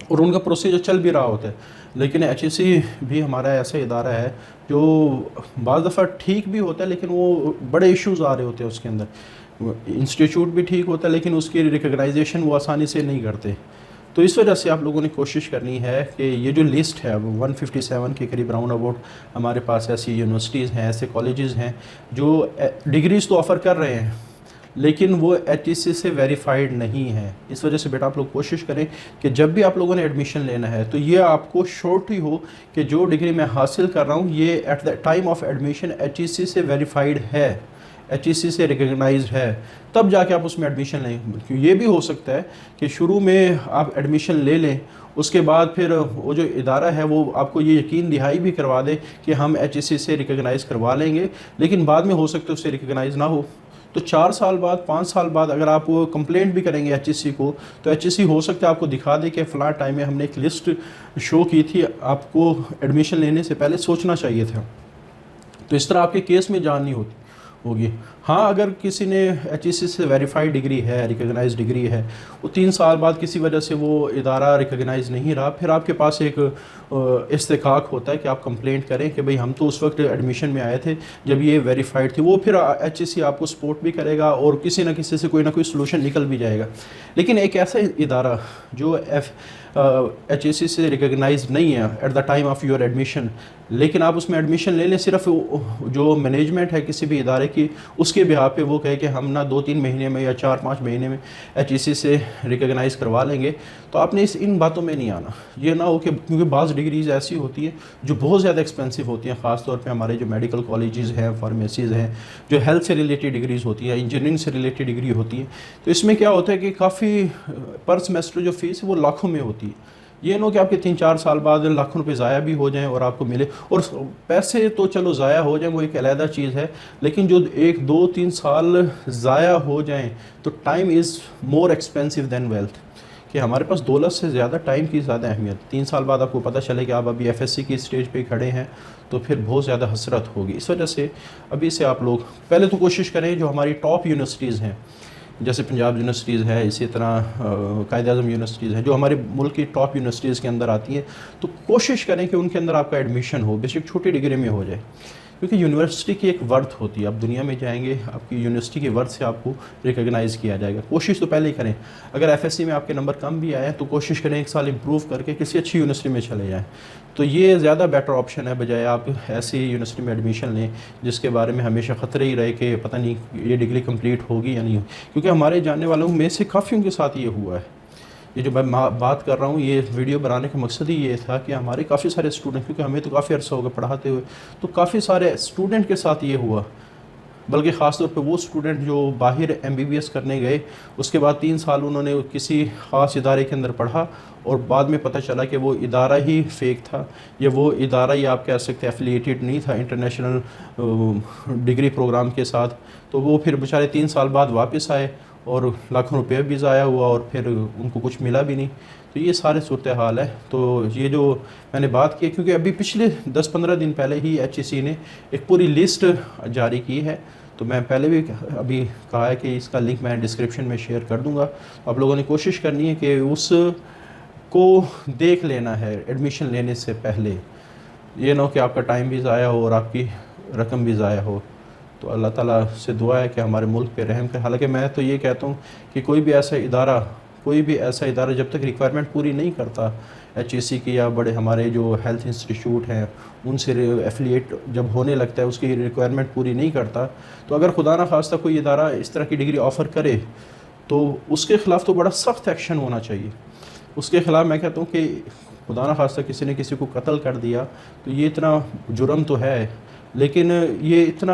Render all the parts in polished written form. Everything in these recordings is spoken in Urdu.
اور ان کا پروسیجر چل بھی رہا ہوتا ہے. لیکن HEC بھی ہمارا ایسا ادارہ ہے جو بعض دفعہ ٹھیک بھی ہوتا ہے لیکن وہ بڑے ایشوز آ رہے ہوتے ہیں اس کے اندر. انسٹیٹیوٹ بھی ٹھیک ہوتا ہے لیکن اس کی ریکگنائزیشن وہ آسانی سے نہیں کرتے. تو اس وجہ سے آپ لوگوں نے کوشش کرنی ہے کہ یہ جو لسٹ ہے 157 کے قریب راؤنڈ اباؤٹ ہمارے پاس ایسی یونیورسٹیز ہیں, ایسے کالجز ہیں جو ڈگریز تو آفر کر رہے ہیں لیکن وہ HEC سے ویریفائڈ نہیں ہے. اس وجہ سے بیٹا آپ لوگ کوشش کریں کہ جب بھی آپ لوگوں نے ایڈمیشن لینا ہے تو یہ آپ کو شورٹی ہو کہ جو ڈگری میں حاصل کر رہا ہوں یہ at the time of admission HEC سے ویریفائڈ ہے, HEC سے ریکگنائزڈ ہے, تب جا کے آپ اس میں ایڈمیشن لیں. کیونکہ یہ بھی ہو سکتا ہے کہ شروع میں آپ ایڈمیشن لے لیں, اس کے بعد پھر وہ جو ادارہ ہے وہ آپ کو یہ یقین دہائی بھی کروا دے کہ ہم HEC سے ریکگنائز کروا لیں گے, لیکن بعد میں ہو سکتا ہے اس سے ریکگنائز نہ ہو. تو 4 سال بعد 5 سال بعد اگر آپ کمپلینٹ بھی کریں گے HEC کو تو HEC ہو سکتا ہے آپ کو دکھا دے کہ فلاں ٹائم میں ہم نے ایک لسٹ شو کی تھی, آپ کو ایڈمیشن لینے سے پہلے سوچنا چاہیے تھا. تو اس طرح آپ کے کیس میں جان نہیں ہوگی. ہاں اگر کسی نے HEC سے ویریفائڈ ڈگری ہے, ریکگنائز ڈگری ہے, وہ 3 سال بعد کسی وجہ سے وہ ادارہ ریکگنائز نہیں رہا, پھر آپ کے پاس ایک استحقاق ہوتا ہے کہ آپ کمپلینٹ کریں کہ بھئی ہم تو اس وقت ایڈمیشن میں آئے تھے جب یہ ویریفائڈ تھی. وہ پھر HEC آپ کو سپورٹ بھی کرے گا اور کسی نہ کسی سے کوئی نہ کوئی سلوشن نکل بھی جائے گا. لیکن ایک ایسا ادارہ جو HEC سے ریکگنائز نہیں ہے at the time of your admission, لیکن آپ اس میں ایڈمیشن لے لیں, صرف جو مینجمنٹ ہے کسی بھی ادارے کی اس کے بہاف پہ وہ کہے کہ ہم نہ 2-3 مہینے میں یا 4-5 مہینے میں HEC سے ریکگنائز کروا لیں گے, تو آپ نے ان باتوں میں نہیں آنا. یہ نہ ہو کہ کیونکہ بعض ڈگریز ایسی ہوتی ہیں جو بہت زیادہ ایکسپینسو ہوتی ہیں, خاص طور پہ ہمارے جو میڈیکل کالجز ہیں, فارمیسیز ہیں, جو ہیلتھ سے ریلیٹڈ ڈگریز ہوتی ہیں, انجینئرنگ سے ریلیٹڈ ڈگری ہوتی ہیں. تو اس میں کیا ہوتا ہے کہ کافی پر سمیسٹر جو فیس ہے وہ لاکھوں میں ہوتی ہے. یہ نہ ہو کہ آپ کے 3-4 سال بعد لاکھوں روپے ضائع بھی ہو جائیں اور آپ کو ملے, اور پیسے تو چلو ضائع ہو جائیں وہ ایک علیحدہ چیز ہے, لیکن جو 1-2-3 سال ضائع ہو جائیں تو time is more expensive than wealth, کہ ہمارے پاس دولت سے زیادہ ٹائم کی زیادہ اہمیت. 3 سال بعد آپ کو پتہ چلے کہ آپ ابھی FSC کی اسٹیج پہ کھڑے ہیں تو پھر بہت زیادہ حسرت ہوگی. اس وجہ سے ابھی سے آپ لوگ پہلے تو کوشش کریں جو ہماری ٹاپ یونیورسٹیز ہیں جیسے پنجاب یونیورسٹیز ہے, اسی طرح قائد اعظم یونیورسٹیز ہیں جو ہمارے ملک کی ٹاپ یونیورسٹیز کے اندر آتی ہیں, تو کوشش کریں کہ ان کے اندر آپ کا ایڈمیشن ہو, بے شک چھوٹی ڈگری میں ہو جائے, کیونکہ یونیورسٹی کی ایک ورتھ ہوتی ہے. آپ دنیا میں جائیں گے آپ کی یونیورسٹی کی ورتھ سے آپ کو ریکگنائز کیا جائے گا. کوشش تو پہلے ہی کریں. اگر FSC میں آپ کے نمبر کم بھی آئے تو کوشش کریں 1 سال امپروو کر کے کسی اچھی یونیورسٹی میں چلے جائیں, تو یہ زیادہ بیٹر آپشن ہے بجائے آپ ایسی یونیورسٹی میں ایڈمیشن لیں جس کے بارے میں ہمیشہ خطرے ہی رہے کہ پتہ نہیں یہ ڈگری کمپلیٹ ہوگی یا نہیں. کیونکہ ہمارے جاننے والوں میں سے کافیوں کے ساتھ یہ ہوا ہے. یہ جو میں بات کر رہا ہوں, یہ ویڈیو بنانے کا مقصد ہی یہ تھا کہ ہمارے کافی سارے اسٹوڈنٹ, کیونکہ ہمیں تو کافی عرصہ ہوگا پڑھاتے ہوئے, تو کافی سارے اسٹوڈنٹ کے ساتھ یہ ہوا. بلکہ خاص طور پہ وہ اسٹوڈنٹ جو باہر MBBS کرنے گئے, اس کے بعد 3 سال انہوں نے کسی خاص ادارے کے اندر پڑھا اور بعد میں پتہ چلا کہ وہ ادارہ ہی فیک تھا, یا وہ ادارہ ہی آپ کہہ سکتے ایفیلیٹڈ نہیں تھا انٹرنیشنل ڈگری پروگرام کے ساتھ. تو وہ پھر بیچارے 3 سال بعد واپس آئے اور لاکھوں روپے بھی ضائع ہوا اور پھر ان کو کچھ ملا بھی نہیں. تو یہ سارے صورتحال ہے. تو یہ جو میں نے بات کی, کیونکہ ابھی پچھلے 10-15 دن پہلے ہی HEC نے ایک پوری لسٹ جاری کی ہے, تو میں پہلے بھی ابھی کہا ہے کہ اس کا لنک میں ڈسکرپشن میں شیئر کر دوں گا. آپ لوگوں نے کوشش کرنی ہے کہ اس کو دیکھ لینا ہے ایڈمیشن لینے سے پہلے. یہ نہ ہو کہ آپ کا ٹائم بھی ضائع ہو اور آپ کی رقم بھی ضائع ہو. تو اللہ تعالیٰ سے دعا ہے کہ ہمارے ملک پہ رحم کرے. حالانکہ میں تو یہ کہتا ہوں کہ کوئی بھی ایسا ادارہ جب تک ریکوائرمنٹ پوری نہیں کرتا HEC کی یا بڑے ہمارے جو ہیلتھ انسٹیٹیوٹ ہیں ان سے ایفیلیٹ جب ہونے لگتا ہے, اس کی ریکوائرمنٹ پوری نہیں کرتا, تو اگر خدا نہ خواستہ کوئی ادارہ اس طرح کی ڈگری آفر کرے تو اس کے خلاف تو بڑا سخت ایکشن ہونا چاہیے. اس کے خلاف میں کہتا ہوں کہ خدا نہ خواستہ کسی نے کسی کو قتل کر دیا تو یہ اتنا جرم تو ہے, لیکن یہ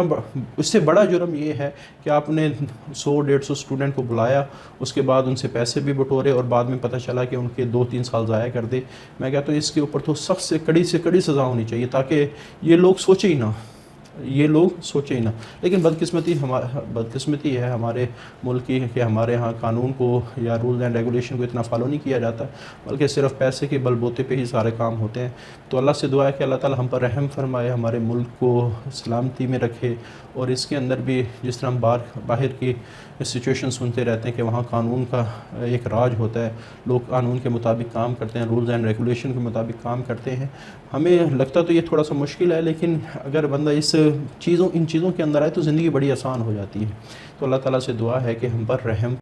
اس سے بڑا جرم یہ ہے کہ آپ نے 100-150 اسٹوڈنٹ کو بلایا, اس کے بعد ان سے پیسے بھی بٹورے اور بعد میں پتہ چلا کہ ان کے 2-3 سال ضائع کر دے. میں کہتا ہوں اس کے اوپر تو سخت سے کڑی سزا ہونی چاہیے تاکہ یہ لوگ سوچے ہی نہ. یہ لوگ سوچیں ہی نہ. لیکن بدقسمتی ہے ہمارے ملک کی کہ ہمارے ہاں قانون کو یا رولز اینڈ ریگولیشن کو اتنا فالو نہیں کیا جاتا، بلکہ صرف پیسے کے بل بوتے پہ ہی سارے کام ہوتے ہیں. تو اللہ سے دعا ہے کہ اللہ تعالی ہم پر رحم فرمائے، ہمارے ملک کو سلامتی میں رکھے، اور اس کے اندر بھی جس طرح ہم باہر کی سچویشن سنتے رہتے ہیں کہ وہاں قانون کا ایک راج ہوتا ہے، لوگ قانون کے مطابق کام کرتے ہیں، رولز اینڈ ریگولیشن کے مطابق کام کرتے ہیں. ہمیں لگتا تو یہ تھوڑا سا مشکل ہے، لیکن اگر بندہ ان چیزوں کے اندر آئے تو زندگی بڑی آسان ہو جاتی ہے. تو اللہ تعالیٰ سے دعا ہے کہ ہم پر رحم